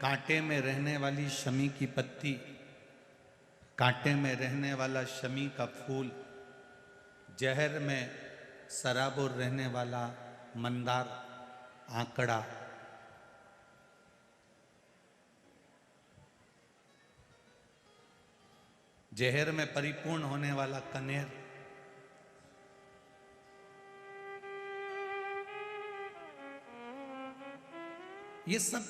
कांटे में रहने वाली शमी की पत्ती, कांटे में रहने वाला शमी का फूल, जहर में सराबोर रहने वाला मंदार आंकड़ा, जहर में परिपूर्ण होने वाला कनेर, ये सब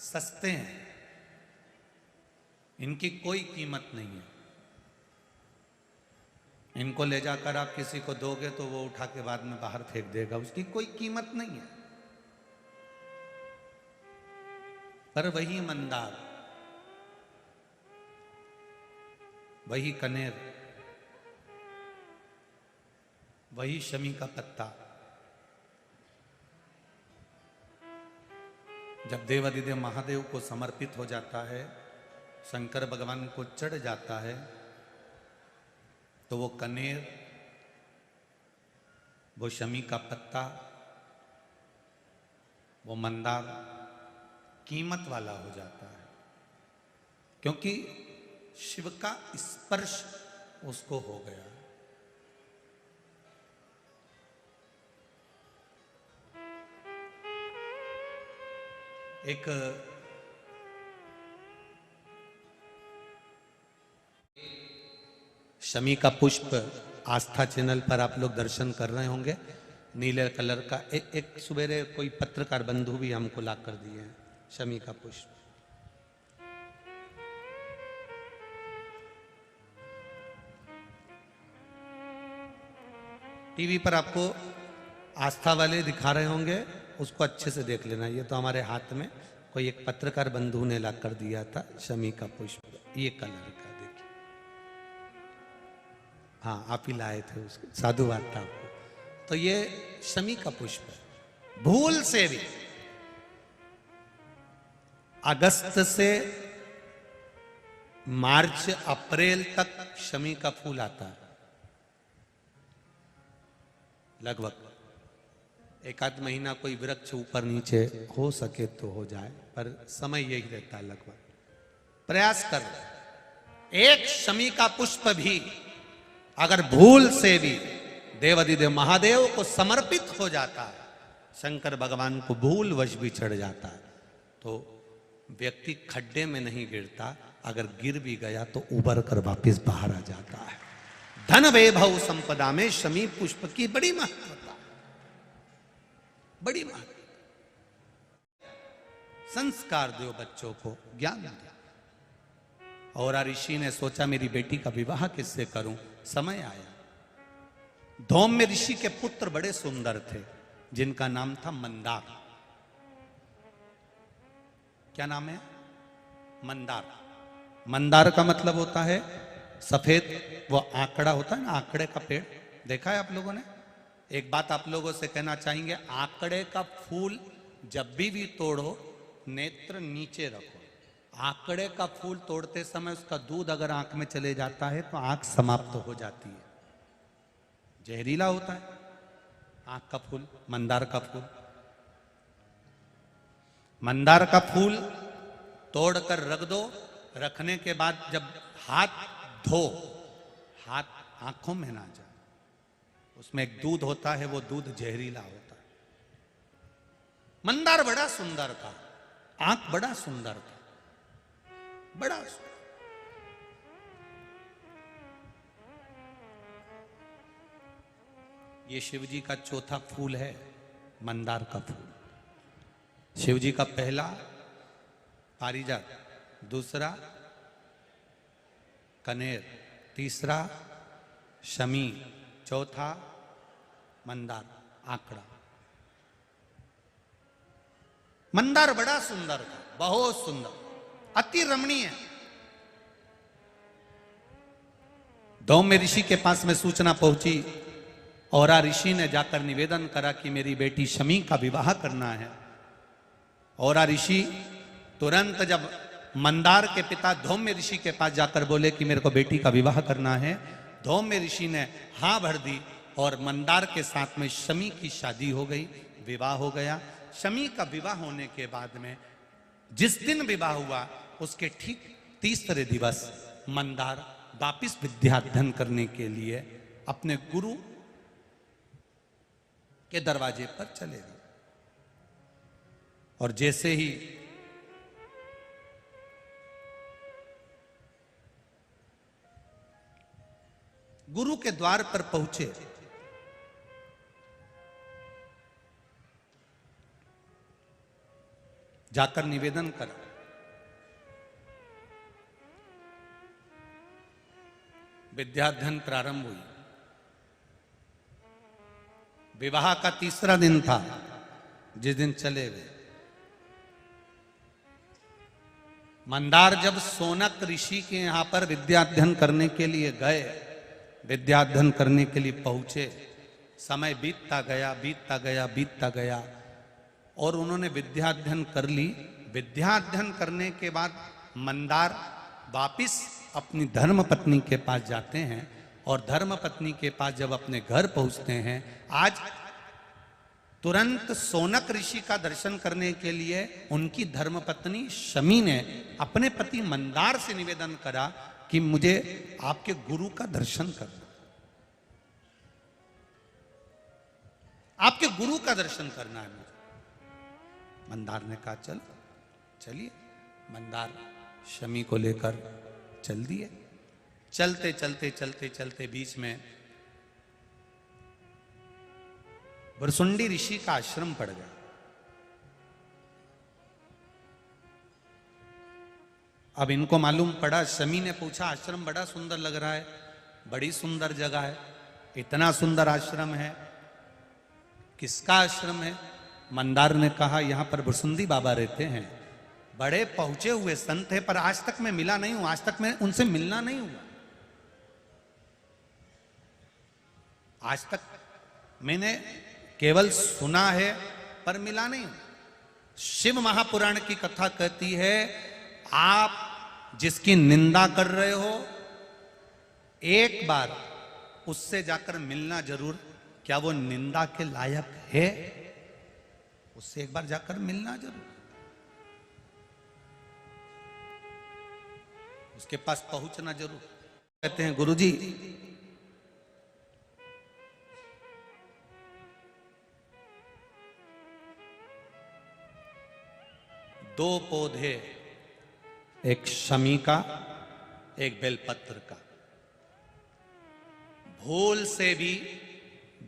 सस्ते हैं, इनकी कोई कीमत नहीं है। इनको ले जाकर आप किसी को दोगे तो वो उठा के बाद में बाहर फेंक देगा, उसकी कोई कीमत नहीं है। पर वही मंदार, वही कनेर, वही शमी का पत्ता जब देवाधिदेव महादेव को समर्पित हो जाता है, शंकर भगवान को चढ़ जाता है, तो वो कनेर, वो शमी का पत्ता, वो मंदार कीमत वाला हो जाता है, क्योंकि शिव का स्पर्श उसको हो गया। एक शमी का पुष्प आस्था चैनल पर आप लोग दर्शन कर रहे होंगे, नीले कलर का। एक सुबेरे कोई पत्रकार बंधु भी हमको ला कर दिए हैं शमी का पुष्प। टीवी पर आपको आस्था वाले दिखा रहे होंगे, उसको अच्छे से देख लेना। ये तो हमारे हाथ में कोई एक पत्रकार बंधु ने ला कर दिया था शमी का पुष्प, ये कलर का, देखिए। हाँ, आप ही लाए थे उसको, साधुवाद था आपको। तो ये शमी का पुष्प है। भूल से भी अगस्त से मार्च अप्रैल तक शमी का फूल आता है, लगभग एक आध महीना कोई वृक्ष ऊपर नीचे हो सके तो हो जाए, पर समय यही रहता है लगभग। प्रयास कर रहे, एक शमी का पुष्प भी अगर भूल से भी देवाधिदेव महादेव को समर्पित हो जाता है, शंकर भगवान को भूल वश भी चढ़ जाता है, तो व्यक्ति खड्डे में नहीं गिरता, अगर गिर भी गया तो उबर कर वापिस बाहर आ जाता है। धन वैभव संपदा में शमी पुष्प की बड़ी महत्वता, बड़ी महत्वता। संस्कार दो बच्चों को, ज्ञान दो। और ऋषि ने सोचा मेरी बेटी का विवाह किससे करूं, समय आया। धौम्य ऋषि के पुत्र बड़े सुंदर थे, जिनका नाम था मंदार। क्या नाम है? मंदार। मंदार का मतलब होता है सफेद, वो आंकड़ा होता है ना, आंकड़े का पेड़ देखा है आप लोगों ने? एक बात आप लोगों से कहना चाहेंगे, आंकड़े का फूल जब भी तोड़ो नेत्र नीचे रखो। आंकड़े का फूल तोड़ते समय उसका दूध अगर आंख में चले जाता है तो आंख समाप्त हो जाती है, जहरीला होता है आंख का फूल, मंदार का फूल। मंदार का फूल तोड़कर रख दो, रखने के बाद जब हाथ धो, हाथ आंखों में ना जाए, उसमें एक दूध होता है, वो दूध जहरीला होता है। मंदार बड़ा सुंदर था, आंख बड़ा सुंदर था, बड़ा सुंदर। ये शिवजी का चौथा फूल है, मंदार का फूल। शिवजी का पहला पारिजात, दूसरा कनेर, तीसरा शमी, चौथा मंदार आंकड़ा। मंदार बड़ा सुंदर था, बहुत सुंदर, अति रमणीय। धौम्य ऋषि के पास में सूचना पहुंची और ऋषि ने जाकर निवेदन करा कि मेरी बेटी शमी का विवाह करना है। और ऋषि तुरंत जब मंदार के पिता धौम्य ऋषि के पास जाकर बोले कि मेरे को बेटी का विवाह करना है, धौम्य ऋषि ने हाँ भर दी और मंदार के साथ में शमी की शादी हो गई, विवाह हो गया। शमी का विवाह होने के बाद में जिस दिन विवाह हुआ उसके ठीक तीसरे दिवस मंदार वापिस विद्याध्ययन करने के लिए अपने गुरु के दरवाजे पर चले गए। और जैसे ही गुरु के द्वार पर पहुंचे, जाकर निवेदन करा। विद्याध्ययन प्रारंभ हुई। विवाह का तीसरा दिन था जिस दिन चले गए। मंदार जब सोनक ऋषि के यहां पर विद्याध्ययन करने के लिए गए, विद्याध्ययन करने के लिए पहुंचे, समय बीतता गया बीतता गया बीतता गया और उन्होंने विद्याध्ययन कर ली। विद्याध्ययन करने के बाद मंदार वापिस अपनी धर्म पत्नी के पास जाते हैं और धर्म पत्नी के पास जब अपने घर पहुंचते हैं, आज तुरंत सोनक ऋषि का दर्शन करने के लिए उनकी धर्म पत्नी शमी ने अपने पति मंदार से निवेदन करा कि मुझे आपके गुरु का दर्शन करना, आपके गुरु का दर्शन करना है मुझे। मंदार ने कहा चल चलिए। मंदार शमी को लेकर चल दिए। चलते चलते चलते चलते बीच में वरसुंडी ऋषि का आश्रम पड़ गया। अब इनको मालूम पड़ा, शमी ने पूछा आश्रम बड़ा सुंदर लग रहा है, बड़ी सुंदर जगह है, इतना सुंदर आश्रम है, किसका आश्रम है? मंदार ने कहा यहां पर वरसुंडी बाबा रहते हैं, बड़े पहुंचे हुए संत है, पर आज तक मैं मिला नहीं हूं, आज तक मैं उनसे मिलना नहीं हुआ, आज तक मैंने केवल सुना है पर मिला नहीं हूं। शिव महापुराण की कथा कहती है आप जिसकी निंदा कर रहे हो एक बार उससे जाकर मिलना जरूर। क्या वो निंदा के लायक है? उससे एक बार जाकर मिलना जरूर, उसके पास पहुंचना जरूर। कहते हैं गुरुजी दो पौधे, एक शमी का एक बेलपत्र का, भूल से भी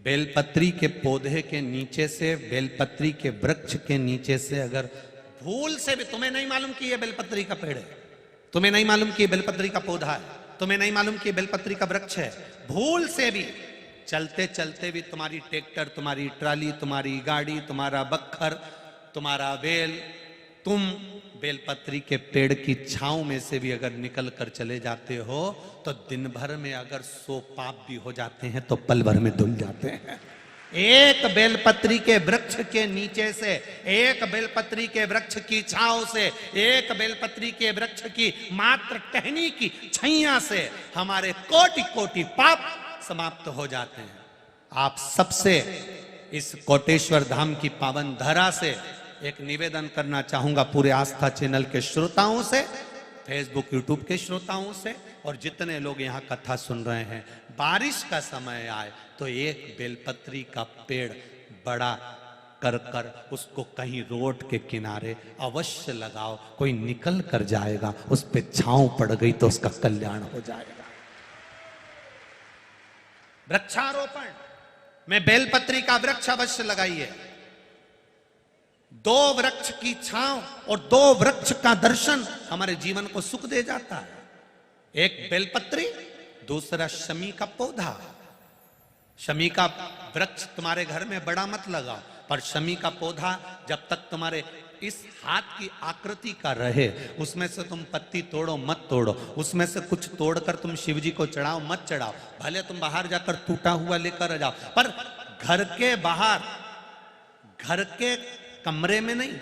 बेलपत्री के पौधे के नीचे से, बेलपत्री के वृक्ष के नीचे से अगर भूल से भी, तुम्हें नहीं मालूम कि यह बेलपत्री का पेड़ है, तुम्हें नहीं मालूम कि बेलपत्री का पौधा है, तुम्हें नहीं मालूम कि बेलपत्री का वृक्ष है, भूल से भी चलते चलते भी तुम्हारी ट्रैक्टर, तुम्हारी ट्राली, तुम्हारी गाड़ी, तुम्हारा बखर, तुम्हारा बेल, तुम बेलपत्री के पेड़ की छांव में से भी अगर निकल कर चले जाते हो तो दिन भर में अगर 100 पाप भी हो जाते हैं तो पल भर में धुल जाते हैं। एक बेलपत्री के वृक्ष के नीचे से, एक बेलपत्री के वृक्ष की छांव से, एक बेलपत्री के वृक्ष की मात्र टहनी की छैया से हमारे कोटि कोटि पाप समाप्त हो जाते हैं। आप सबसे इस कोटेश्वर धाम की पावन धरा से एक निवेदन करना चाहूंगा, पूरे आस्था चैनल के श्रोताओं से, फेसबुक यूट्यूब के श्रोताओं से, और जितने लोग यहाँ कथा सुन रहे हैं, बारिश का समय आए तो एक बेलपत्री का पेड़ बड़ा कर कर उसको कहीं रोड के किनारे अवश्य लगाओ, कोई निकल कर जाएगा, उस पे छांव पड़ गई तो उसका कल्याण हो जाएगा। वृक्षारोपण में बेलपत्री का वृक्ष अवश्य लगाइए। 2 वृक्ष की छांव और 2 वृक्ष का दर्शन हमारे जीवन को सुख दे जाता है। एक बेलपत्री, दूसरा शमी का पौधा। शमी का वृक्ष तुम्हारे घर में बड़ा मत लगाओ, पर शमी का पौधा जब तक तुम्हारे इस हाथ की आकृति का रहे, उसमें से तुम पत्ती तोड़ो मत तोड़ो, उसमें से कुछ तोड़कर तुम शिव जी को चढ़ाओ मत चढ़ाओ, भले तुम बाहर जाकर टूटा हुआ लेकर आ जाओ, पर घर के बाहर, घर के कमरे में नहीं,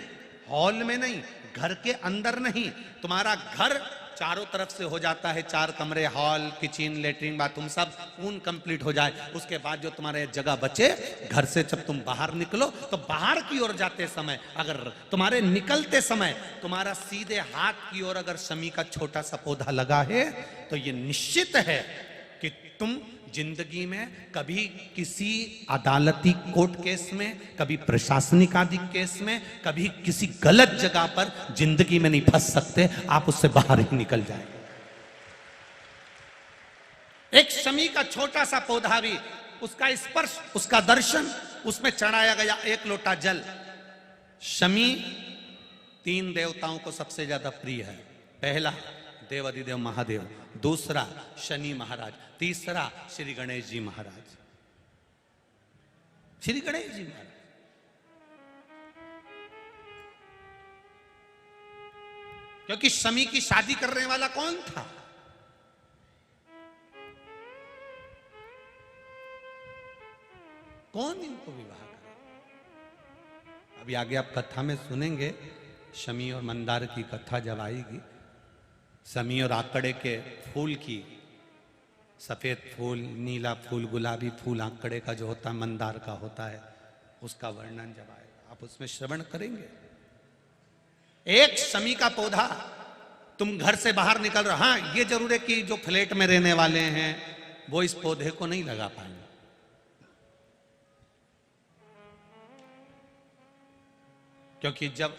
हॉल में नहीं, घर के अंदर नहीं, तुम्हारा घर चारों तरफ से हो जाता है, 4 कमरे, हॉल, किचन, लेटरिन, बाथरूम सब पूर्ण कंप्लीट हो जाए, उसके बाद जो तुम्हारे जगह बचे, घर से जब तुम बाहर निकलो तो बाहर की ओर जाते समय, अगर तुम्हारे निकलते समय तुम्हारा सीधे हाथ की ओर अगर शमी का छोटा सा पौधा लगा है तो ये निश्चित है कि तुम जिंदगी में कभी किसी अदालती कोर्ट केस में, कभी प्रशासनिक आदि केस में, कभी किसी गलत जगह पर जिंदगी में नहीं फंस सकते, आप उससे बाहर ही निकल जाए। एक शमी का छोटा सा पौधा भी, उसका स्पर्श, उसका दर्शन, उसमें चढ़ाया गया 1 लोटा जल। शमी 3 देवताओं को सबसे ज्यादा प्रिय है। पहला देव अधिदेव महादेव, दूसरा शनि महाराज, तीसरा श्री गणेश जी महाराज। श्री गणेश जी महाराज क्योंकि शमी की शादी करने वाला कौन था? कौन इनको विवाह करे? अभी आगे आप कथा में सुनेंगे, शमी और मंदार की कथा जब आएगी, शमी और आकड़े के फूल की, सफेद फूल, नीला फूल, गुलाबी फूल आकड़े का जो होता है, मंदार का होता है, उसका वर्णन जब आएगा आप उसमें श्रवण करेंगे। एक शमी का पौधा, तुम घर से बाहर निकल रहे, हाँ ये जरूर है कि जो फ्लैट में रहने वाले हैं वो इस पौधे को नहीं लगा पाएंगे, क्योंकि जब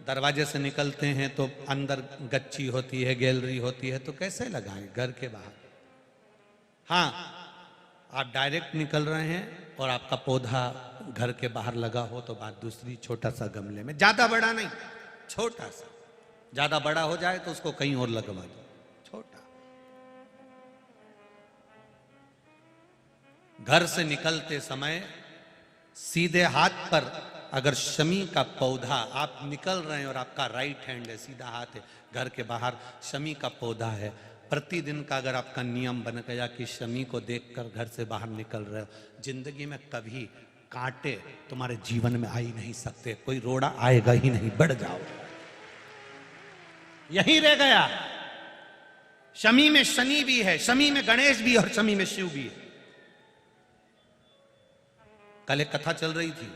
दरवाजे से निकलते हैं तो अंदर गच्ची होती है, गैलरी होती है, तो कैसे लगाएं घर के बाहर। हाँ, आप डायरेक्ट निकल रहे हैं और आपका पौधा घर के बाहर लगा हो तो बात दूसरी, छोटा सा गमले में, ज्यादा बड़ा नहीं, छोटा सा। ज्यादा बड़ा हो जाए तो उसको कहीं और लगवा दो, छोटा। घर से निकलते समय सीधे हाथ पर अगर शमी का पौधा, आप निकल रहे हैं और आपका राइट हैंड है, सीधा हाथ है, घर के बाहर शमी का पौधा है, प्रतिदिन का अगर आपका नियम बन गया कि शमी को देखकर घर से बाहर निकल रहे हो, जिंदगी में कभी कांटे तुम्हारे जीवन में आ ही नहीं सकते, कोई रोड़ा आएगा ही नहीं, बढ़ जाओ। यही रह गया। शमी में शनि भी है, शमी में गणेश भी और शमी में शिव भी है। कल एक कथा चल रही थी,